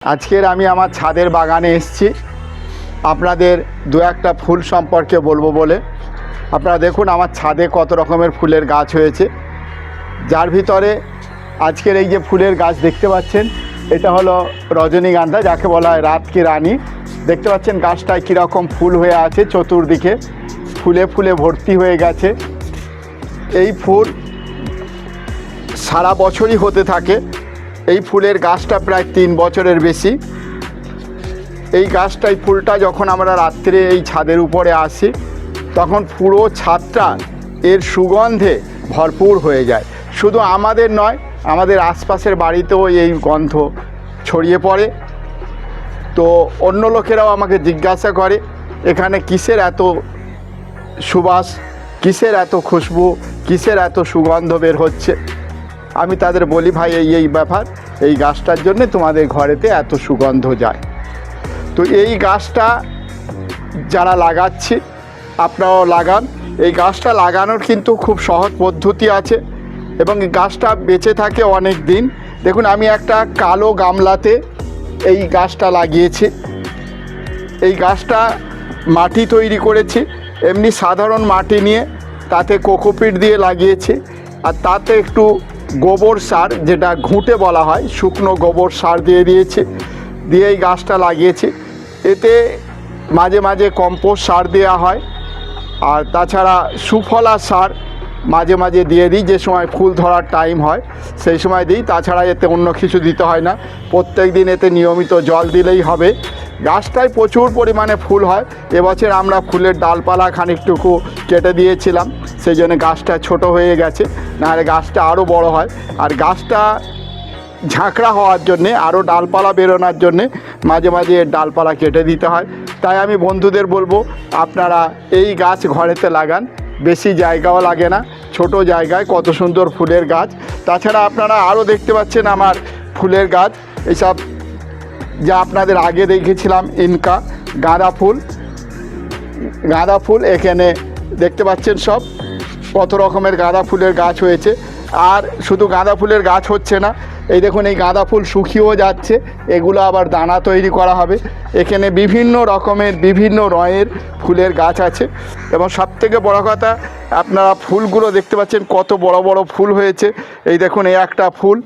আজকের আমি আমার ছাদের বাগানে এসেছি আপনাদের দু একটা ফুল সম্পর্কে বলবো বলে। আপনারা দেখুন আমার ছাদে কত রকমের ফুলের গাছ হয়েছে, যার ভিতরে আজকের এই যে ফুলের গাছ দেখতে পাচ্ছেন এটা হলো রজনীগন্ধা, যাকে বলা হয় রাত কি রানী। দেখতে পাচ্ছেন গাছটায় কীরকম ফুল হয়ে আছে, চতুর্দিকে ফুলে ফুলে ভর্তি হয়ে গেছে। এই ফুল সারা বছরই হতে থাকে। এই ফুলের গাছটা প্রায় 3 বছরের বেশি। এই গাছটাই ফুলটা যখন আমরা রাত্রে এই ছাদের উপরে আসি তখন পুরো ছাদটা এর সুগন্ধে ভরপুর হয়ে যায়। শুধু আমাদের নয়, আমাদের আশপাশের বাড়িতেও এই গন্ধ ছড়িয়ে পড়ে। তো অন্য লোকেরাও আমাকে জিজ্ঞাসা করে এখানে কিসের এত সুবাস, কিসের এত খুশবু, কিসের এত সুগন্ধ বের হচ্ছে। আমি তাদের বলি, ভাই এই ব্যাপার, এই গাছটার জন্যে তোমাদের ঘরেতে এত সুগন্ধ যায়। তো এই গাছটা যারা লাগাচ্ছি আপনারাও লাগান। এই গাছটা লাগানোর কিন্তু খুব সহজ পদ্ধতি আছে এবং এই গাছটা বেঁচে থাকে অনেক দিন। দেখুন আমি একটা কালো গামলাতে এই গাছটা লাগিয়েছি। এই গাছটা মাটি তৈরি করেছি, এমনি সাধারণ মাটি নিয়ে তাতে কোকোপিট দিয়ে লাগিয়েছি, আর তাতে একটু গোবর সার, যেটা ঘুঁটে বলা হয়, শুকনো গোবর সার দিয়ে দিয়েছি, দিয়ে এই গাছটা লাগিয়েছি। এতে মাঝে মাঝে কম্পোস্ট সার দেওয়া হয়, আর তাছাড়া সুফলা সার মাঝে মাঝে দিয়ে দিই, যে সময় ফুল ধরার টাইম হয় সেই সময় দিই। তাছাড়া এতে অন্য কিছু দিতে হয় না, প্রত্যেক দিন এতে নিয়মিত জল দিলেই হবে। গাছটায় প্রচুর পরিমাণে ফুল হয়। এবছর আমরা ফুলের ডালপালা খানিকটুকু কেটে দিয়েছিলাম, সেই জন্য গাছটা ছোট হয়ে গেছে, নাহলে গাছটা আরও বড় হয়। আর গাছটা ঝাঁকড়া হওয়ার জন্যে, আরও ডালপালা বেরোনোর জন্যে মাঝে মাঝে এর ডালপালা কেটে দিতে হয়। তাই আমি বন্ধুদের বলবো আপনারা এই গাছ ঘরেতে লাগান, বেশি জায়গাও লাগে না, ছোট জায়গায় কত সুন্দর ফুলের গাছ। তাছাড়া আপনারা আরও দেখতে পাচ্ছেন আমার ফুলের গাছ, এইসব যা আপনাদের আগে দেখেছিলাম ইনকা গাঁদা ফুল এখানে দেখতে পাচ্ছেন সব কত রকমের গাঁদা ফুলের গাছ হয়েছে। আর শুধু গাঁদা ফুলের গাছ হচ্ছে না, এই দেখুন এই গাঁদা ফুল শুকিয়েও যাচ্ছে, এগুলো আবার দানা তৈরি করা হবে। এখানে বিভিন্ন রকমের বিভিন্ন রঙের ফুলের গাছ আছে এবং সবথেকে বড় কথা আপনারা ফুলগুলো দেখতে পাচ্ছেন কত বড় বড় ফুল হয়েছে। এই দেখুন এই একটা ফুল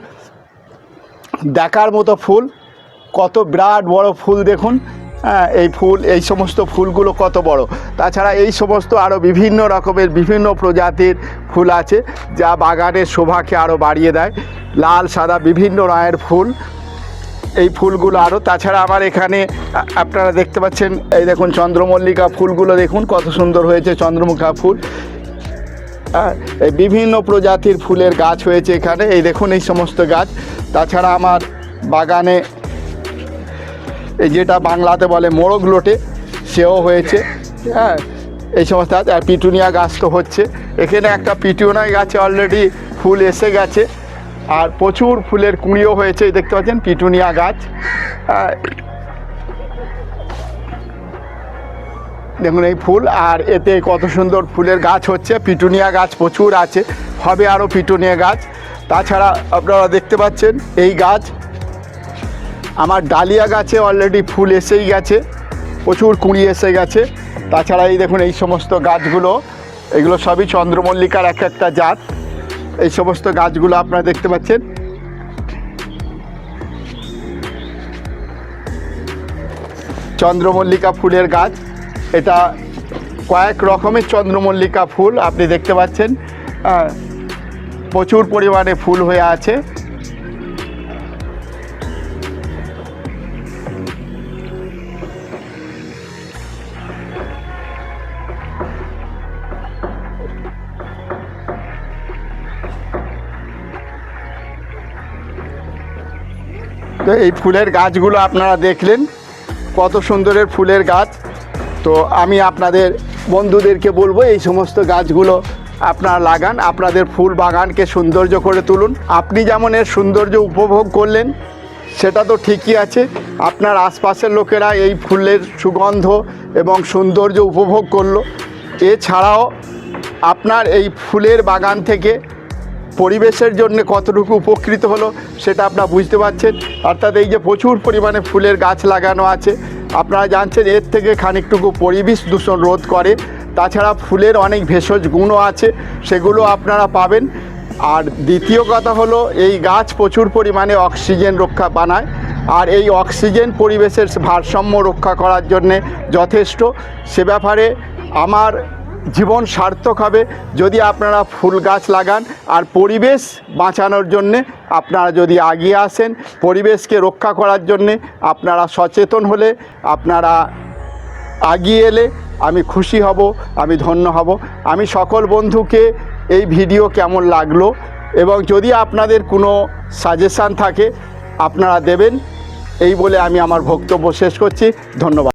দেখার মতো ফুল, কত বিরাট বড় ফুল দেখুন। এই ফুল, এই সমস্ত ফুলগুলো কত বড়। তাছাড়া এই সমস্ত আরও বিভিন্ন রকমের বিভিন্ন প্রজাতির ফুল আছে যা বাগানের শোভাকে আরও বাড়িয়ে দেয়। লাল সাদা বিভিন্ন রঙের ফুল, এই ফুলগুলো আরও। তাছাড়া আমার এখানে আপনারা দেখতে পাচ্ছেন এই দেখুন চন্দ্রমল্লিকা ফুলগুলো দেখুন কত সুন্দর হয়েছে, চন্দ্রমুখা ফুল। এই বিভিন্ন প্রজাতির ফুলের গাছ হয়েছে এখানে, এই দেখুন এই সমস্ত গাছ। তাছাড়া আমার বাগানে এই যেটা বাংলাতে বলে মোরগ লোটে, সেও হয়েছে। এই সমস্ত গাছ, আর পিটুনিয়া গাছ তো হচ্ছে। এখানে একটা পিটুনিয়া গাছে অলরেডি ফুল এসে গেছে, আর প্রচুর ফুলের কুঁড়িও হয়েছে, দেখতে পাচ্ছেন পিটুনিয়া গাছ। দেখুন এই ফুল, আর এতে কত সুন্দর ফুলের গাছ হচ্ছে। পিটুনিয়া গাছ প্রচুর আছে, হবে আরও পিটুনিয়া গাছ। তাছাড়া আপনারা দেখতে পাচ্ছেন এই গাছ, আমার ডালিয়া গাছে অলরেডি ফুল এসেই গেছে, প্রচুর কুঁড়ি এসে গেছে। তাছাড়া এই দেখুন এই সমস্ত গাছগুলো, এগুলো সবই চন্দ্রমল্লিকার এক একটা জাত। এই সমস্ত গাছগুলো আপনারা দেখতে পাচ্ছেন। চন্দ্রমল্লিকা ফুলের গাছ, এটা কয়েক রকমের চন্দ্রমল্লিকা ফুল আপনি দেখতে পাচ্ছেন, প্রচুর পরিমাণে ফুল হয়ে আছে। তো এই ফুলের গাছগুলো আপনারা দেখলেন কত সুন্দরের ফুলের গাছ। তো আমি আপনাদের বন্ধুদেরকে বলবো এই সমস্ত গাছগুলো আপনারা লাগান, আপনাদের ফুল বাগানকে সৌন্দর্য করে তুলুন। আপনি যেমন এর সৌন্দর্য উপভোগ করলেন সেটা তো ঠিকই আছে, আপনার আশপাশের লোকেরা এই ফুলের সুগন্ধ এবং সৌন্দর্য উপভোগ করলো। এছাড়াও আপনার এই ফুলের বাগান থেকে পরিবেশের জন্য কতটুকু উপকৃত হলো সেটা আপনারা বুঝতে পারছেন। অর্থাৎ এই যে প্রচুর পরিমাণে ফুলের গাছ লাগানো আছে, আপনারা জানছেন এর থেকে খানিকটুকু পরিবেশ দূষণ রোধ করে। তাছাড়া ফুলের অনেক ভেষজ গুণও আছে, সেগুলো আপনারা পাবেন। আর দ্বিতীয় কথা হলো এই গাছ প্রচুর পরিমাণে অক্সিজেন রক্ষা বানায়, আর এই অক্সিজেন পরিবেশের ভারসাম্য রক্ষা করার জন্যে যথেষ্ট। সে ব্যাপারে আমার জীবন সার্থক হবে যদি আপনারা ফুল গাছ লাগান। আর পরিবেশ বাঁচানোর জন্যে আপনারা যদি এগিয়ে আসেন, পরিবেশকে রক্ষা করার জন্যে আপনারা সচেতন হলে, আপনারা এগিয়ে এলে আমি খুশি হব, আমি ধন্য হব। আমি সকল বন্ধুকে এই ভিডিও কেমন লাগলো এবং যদি আপনাদের কোনো সাজেশান থাকে আপনারা দেবেন, এই বলে আমি আমার বক্তব্য শেষ করছি। ধন্যবাদ।